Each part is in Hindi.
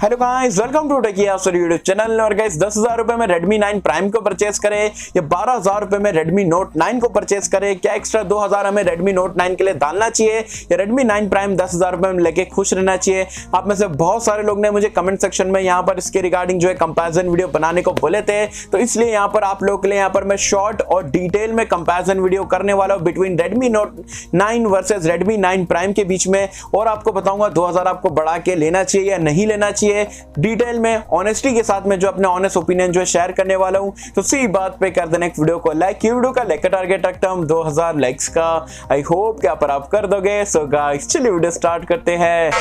Hello guys, welcome to techie Yasar YouTube channel. और गाइस 10,000 रुपए में Redmi 9 प्राइम को परचेस करें या 12,000 रुपए में Redmi Note 9 को परचेस करें, क्या एक्स्ट्रा 2,000 हमें Redmi Note 9 के लिए डालना चाहिए या Redmi 9 प्राइम 10,000 रुपए में लेके खुश रहना चाहिए? आप में से बहुत सारे लोग ने मुझे कमेंट सेक्शन में यहाँ पर इसके रिगार्डिंग जो है कंपैरिजन वीडियो बनाने को बोले थे, तो इसलिए यहाँ पर आप लोगों के लिए यहाँ पर मैं शॉर्ट और डिटेल में कंपैरिजन वीडियो करने वाला हूँ between Redmi Note 9 versus Redmi 9 prime के बीच में, और आपको बताऊंगा 2,000 आपको बढ़ा के लेना चाहिए या नहीं लेना चाहिए, डिटेल में ऑनेस्टी के साथ में जो अपने ऑनेस्ट ओपिनियन जो शेयर करने वाला हूं। तो सी बात पे कर देना एक वीडियो को लाइक। ये वीडियो का लाइक का टारगेट रखता हूं 2,000 लाइक्स का। आई होप कि आप कर दोगे। सो गाइस चलिए वीडियो स्टार्ट करते हैं।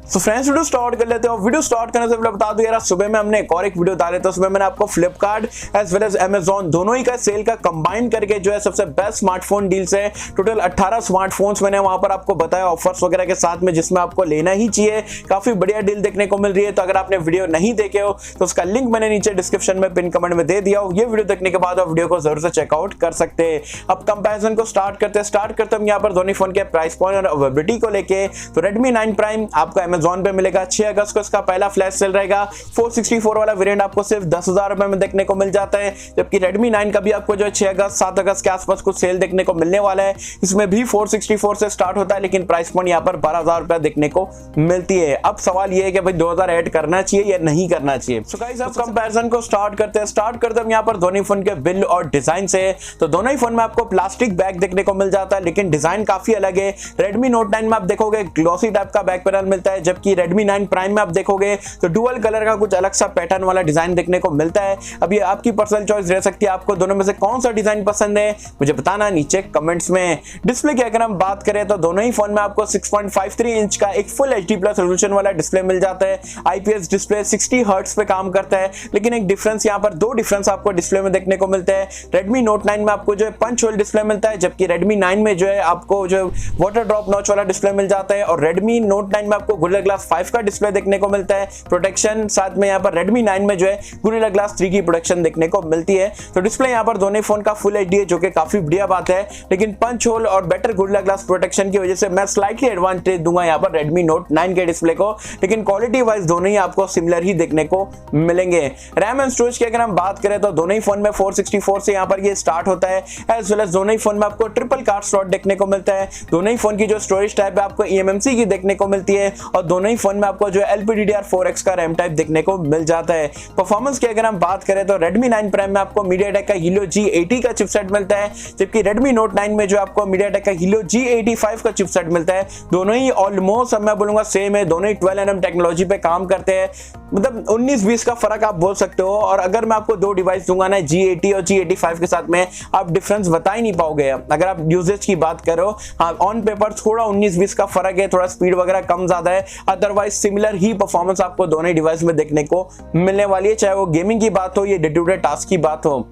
तो फ्रेंड्स वीडियो स्टार्ट कर लेते हैं। वीडियो स्टार्ट करने से पहले बता दूं यार, सुबह में हमने एक और एक वीडियो डाले, तो उसमें मैंने आपको Flipkart as well as Amazon दोनों ही का सेल का कंबाइन करके जो है सबसे बेस्ट स्मार्टफोन डील्स है, टोटल 18 स्मार्टफोन्स मैंने वहां पर आपको बताया ऑफर्स वगैरह के साथ में, जिसमें आपको लेना ही चाहिए। काफी बढ़िया डील देखने को मिल रही है। तो अगर आपने वीडियो नहीं देखे हो तो उसका लिंक मैंने नीचे डिस्क्रिप्शन में पिन कमेंट में दे दिया हो। ये वीडियो देखने के बाद आप वीडियो को जरूर से चेकआउट कर सकते हैं। अब कंपैरिजन को स्टार्ट करते हम यहाँ पर दोनों फोन के प्राइस पॉइंट और अवेलेबिलिटी को लेके। तो Redmi 9 प्राइम आपको अमेजॉन पे मिलेगा 6 अगस्त को, इसका पहला फ्लैश सेल रहेगा। 464 वाला वेरिएंट आपको सिर्फ 10,000 रुपए में देखने को मिल जाता है, जबकि Redmi 9 का भी आपको जो है 6 अगस्त 7 अगस्त के आसपास कुछ सेल देखने को मिलने वाला है। इसमें भी 464 से स्टार्ट होता है, लेकिन प्राइस पॉइंट यहाँ पर 12,000 रुपए देखने को मिलती है। अब सवाल ये है कि भाई 2,000 ऐड करना चाहिए या नहीं करना चाहिए। सो गाइस अब कंपैरिजन को स्टार्ट करते हैं यहाँ पर दोनों फोन के बिल और डिजाइन से। तो दोनों ही फोन में आपको प्लास्टिक बैग देखने को मिल जाता है, लेकिन डिजाइन काफी अलग है। Redmi Note 9 में आप देखोगे ग्लॉसी टाइप का बैक पैनल मिलता है, जबकि Redmi 9 प्राइम में आप देखोगे तो डुअल कलर का कुछ अलग सा पैटर्न वाला डिजाइन देखने को मिलता है। अब ये आपकी पर्सनल चॉइस रह सकती है, आपको दोनों में से कौन सा डिजाइन पसंद है मुझे बताना नीचे कमेंट्स में। डिस्प्ले की अगर हम बात करें तो दोनों ही फोन में आपको 6.53 इंच का एक फुल HD प्लस रेजोल्यूशन वाला डिस्प्ले मिल जाता है। IPS डिस्प्ले 60 हर्ट्ज पे काम करता है, लेकिन एक डिफरेंस यहाँ पर, दो डिफरेंस आपको डिस्प्ले में देखने को मिलते हैं। Redmi Note 9 में आपको जो है पंच होल डिस्प्ले मिलता है, जबकि Redmi 9 में जो है आपको जो वाटर ड्रॉप नॉच वाला डिस्प्ले मिल जाता है। और Redmi Note 9 में आपको गोरिल्ला ग्लास 5 का डिस्प्ले देखने को मिलता है प्रोटेक्शन, साथ में यहाँ पर Redmi 9 में जो है गोरिल्ला ग्लास 3 की प्रोटेक्शन देखने को मिलती है। तो डिस्प्ले यहाँ पर दोनों फोन का फुल HD है, जो कि काफी बढ़िया बात है, लेकिन पंच होल और बेटर गोरिल्ला ग्लास प्रोटेक्शन की वजह से मैं स्लाइटली एडवांटेज दूंगा यहाँ पर Redmi Note 9 के डिस्प्ले को, लेकिन क्वालिटी वाइज दोनों ही आपको सिमिलर ही देखने को मिलेंगे। रैम एंड स्टोरेज की अगर हम बात करें तो दोनों ही फोन में 464 से यहाँ पर ये स्टार्ट होता है, एज वेल एज दोनों ही फोन में आपको ट्रिपल कार्ड स्लॉट देखने को मिलता है। दोनों ही फोन की जो स्टोरेज टाइप है आपको eMMC की देखने को मिलती है, और दोनों ही फोन में आपको जो LPDDR4X का रैम टाइप देखने को मिल जाता है। परफॉर्मेंस की अगर हम बात करें तो Redmi 9 प्राइम में आपको MediaTek का Helio G80 का चिपसेट मिलता है, जबकि Redmi Note 9 में जो आपको MediaTek का Helio G85 का चिपसेट मिलता है। दोनों ही ऑलमोस्ट मैं बोलूंगा सेम है, दोनों ही 12nm टेक्नोलॉजी पे काम करते हैं, मतलब 19-20 का फर्क आप बोल सकते हो। और अगर मैं आपको दो डिवाइस दूंगा ना G80 और G85 के साथ में, आप डिफरेंस बता ही नहीं पाओगे अगर आप यूजेज की बात करो। हाँ, ऑन पेपर थोड़ा 19-20 का फर्क है, थोड़ा स्पीड वगैरह कम ज्यादा है, अदरवाइज सिमिलर ही परफॉर्मेंस आपको दोनों ही डिवाइस में देखने को मिलने वाली है, चाहे वो गेमिंग की बात हो या डे टू डे टास्क की बात हो।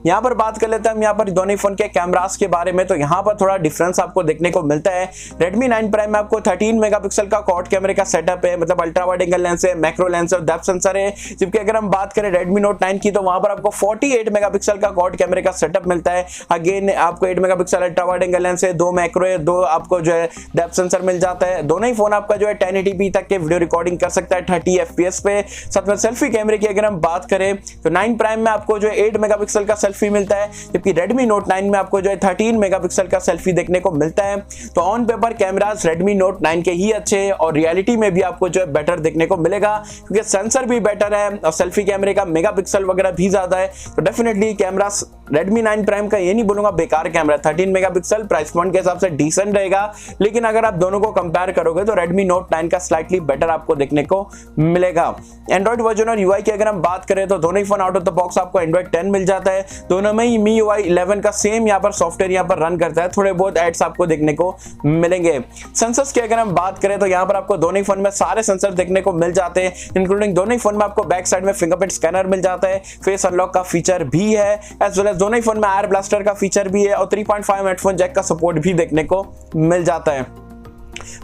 यहाँ पर बात कर लेते हैं हम यहाँ पर दोनों फोन के कैमरास के बारे में। तो यहाँ पर थोड़ा डिफरेंस आपको देखने को मिलता है। Redmi 9 प्राइम में आपको 13 मेगापिक्सल का क्वाड कैमरे का सेटअप है, मतलब अल्ट्रा वाइड एंगल लेंस है, मैक्रो लेंस है, डेप्थ सेंसर है। जबकि अगर हम बात करें Redmi Note 9 की तो वहां पर आपको 48 मेगापिक्सल का क्वाड कैमरे का सेटअप मिलता है। अगेन आपको 8 megapixel ultra wide angle lens है, 2 मैक्रो है, 2 आपको जो है डेप्थ सेंसर मिल जाता है। दोनों ही फोन आपका जो है 1080p तक के वीडियो रिकॉर्डिंग कर सकता है 30 FPS पे। साथ में सेल्फी कैमरे की अगर हम बात करें तो 9 प्राइम में आपको जो है 8 मेगापिक्सल का सेल्फी मिलता है, जबकि Redmi Note 9 में आपको जो है 13 मेगापिक्सल का सेल्फी देखने को मिलता है। तो on paper cameras Redmi Note 9 के ही अच्छे हैं, और रियलिटी में भी आपको जो है बेटर देखने को मिलेगा, क्योंकि सेंसर भी बेटर है और सेल्फी कैमरे का मेगापिक्सल वगैरह भी ज्यादा है। तो डेफिनेटली कैमरास Redmi 9 प्राइम का ये नहीं बोलूंगा बेकार कैमरा, 13 मेगापिक्सल प्राइस पॉइंट के हिसाब से डिसेंट रहेगा, लेकिन अगर आप दोनों को कंपेयर करोगे तो Redmi Note 9 का स्लाइटली बेटर आपको देखने को मिलेगा। एंड्रॉइड वर्जन और UI की अगर हम बात करें तो दोनों ही phone out of the box आपको Android 10 मिल जाता है। दोनों में ही MIUI 11 का सेम यहाँ पर सॉफ्टवेयर यहाँ पर रन करता है, थोड़े बहुत एड्स आपको देखने को मिलेंगे। सेंसर्स की अगर हम बात करें तो यहाँ पर आपको दोनों ही फोन में सारे सेंसर देखने को मिल जाते हैं, इंक्लूडिंग दोनों ही फोन में आपको बैक साइड में फिंगरप्रिंट स्कैनर मिल जाता है, फेस अनलॉक का फीचर भी है, एज वेल एज दोनों ही फोन में एयर ब्लास्टर का फीचर भी है, और 3.5 हेडफोन जैक का सपोर्ट भी देखने को मिल जाता है।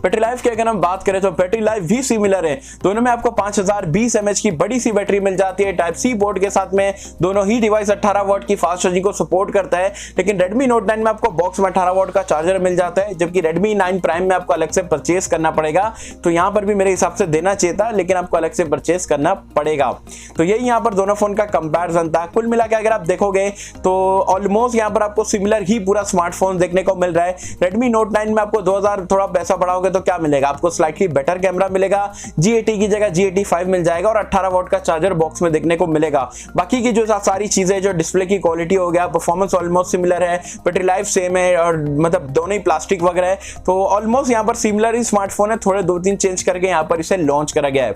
बैटरी लाइफ की अगर हम बात करें तो बैटरी लाइफ भी सिमिलर है। दोनों में आपको 5020 mAh की बड़ी सी बैटरी मिल जाती है टाइप सी पोर्ट के साथ में। दोनों ही डिवाइस 18 वॉट की फास्ट चार्जिंग को सपोर्ट करता है, लेकिन Redmi Note 9 में आपको बॉक्स में 18 वॉट का चार्जर मिल जाता है, जबकि Redmi 9 Prime में आपको अलग से परचेस करना पड़ेगा। तो यहाँ पर भी मेरे हिसाब से देना चाहिए था, लेकिन आपको अलग से परचेस करना पड़ेगा। तो यही यहाँ पर दोनों फोन का कंपैरिजन था। कुल मिला के अगर आप देखोगे तो ऑलमोस्ट यहाँ पर आपको सिमिलर ही पूरा स्मार्टफोन देखने को मिल रहा है। Redmi Note 9 में आपको 2000 थोड़ा पैसा बढ़ाओगे तो क्या मिलेगा, आपको स्लाइटली बेटर कैमरा मिलेगा, G80 की जगह G85 मिल जाएगा और 18 वॉट का चार्जर बॉक्स में देखने को मिलेगा। बाकी की जो सारी चीजें, जो डिस्प्ले की क्वालिटी हो गया, परफॉर्मेंस ऑलमोस्ट सिमिलर है, बैटरी लाइफ सेम है और मतलब दोनों ही प्लास्टिक वगैरह है। तो ऑलमोस्ट यहाँ पर सिमिलर ही स्मार्टफोन है, थोड़े 2-3 चेंज करके यहाँ पर इसे लॉन्च करा गया है।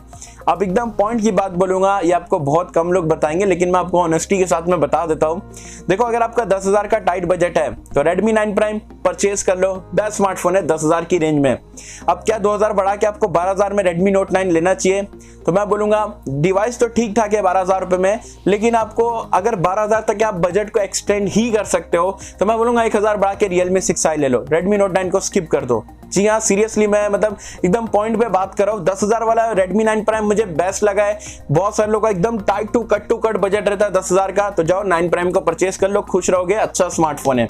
अब एकदम पॉइंट की बात बोलूंगा, ये आपको बहुत कम लोग बताएंगे, लेकिन मैं आपको ऑनेस्टी के साथ में बता देता हूँ। देखो, अगर आपका 10,000 का टाइट बजट है तो Redmi 9 Prime परचेज कर लो, बेस्ट स्मार्टफोन है 10,000 की रेंज में। अब क्या 2000 बढ़ा के आपको 12,000 में Redmi Note 9 लेना चाहिए? तो मैं बोलूंगा डिवाइस तो ठीक ठाक है 12,000 रुपए में, लेकिन आपको अगर 12,000 तक आप बजट को एक्सटेंड ही कर सकते हो तो मैं बोलूंगा 1,000 बढ़ा के Realme 6i ले लो, Redmi Note 9 को स्किप कर दो। जी हाँ, सीरियसली मैं मतलब एकदम पॉइंट पे बात कर रहा हूँ। 10,000 वाला Redmi 9 Prime मुझे बेस्ट लगा है। बहुत सारे लोगों का एकदम टाइट टू कट बजट रहता है 10,000 का, तो जाओ 9 Prime को परचेस कर लो, खुश रहोगे, अच्छा स्मार्टफोन है।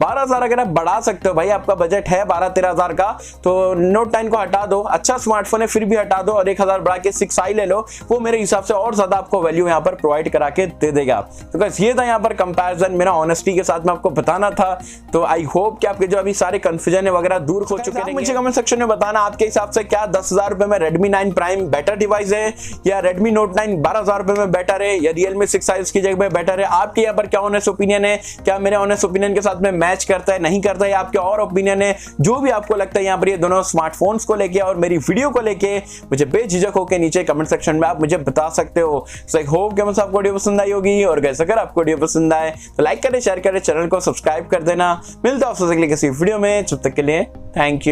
12,000 अगर आप बढ़ा सकते हो, भाई आपका बजट है 12-13,000 का, तो Note 9 को हटा दो, अच्छा स्मार्टफोन है फिर भी हटा दो और 1,000 बढ़ा के 6i ले लो। वो मेरे हिसाब से और ज्यादा आपको वैल्यू यहाँ पर प्रोवाइड करा के दे देगा। तो बस ये था यहाँ पर कंपैरिजन, मेरा ऑनेस्टी के साथ में आपको बताना था। तो आई होप कि आपके जो अभी सारे कंफ्यूजन है वगैरह दूर हो चुके हैं। मुझे कमेंट सेक्शन में बताना आपके हिसाब से क्या 10,000 रुपए में Redmi 9 Prime बेटर डिवाइस है या Redmi Note 9 12,000 रुपए में बेटर है या Realme 6i इसकी जगह में बेटर है। आपके यहाँ पर क्या ऑनेस्ट ओपिनियन है, क्या मेरे ऑनेस्ट ओपिनियन के साथ में मैच करता है, नहीं करता है, आपके और ओपिनियन है, जो भी आपको लगता है यहाँ पर ये दोनों स्मार्टफोन्स को लेके और मेरी वीडियो को लेके, मुझे बेझिझक होकर नीचे कमेंट सेक्शन में आप मुझे बता सकते हो। सो आई होप कि आपको वीडियो पसंद आई होगी, और कैसे अगर आपको वीडियो पसंद आए तो लाइक करें, शेयर करें, चैनल को सब्सक्राइब कर देना। मिलता है आपसे अगली किसी वीडियो में, जब तक के लिए थैंक यू।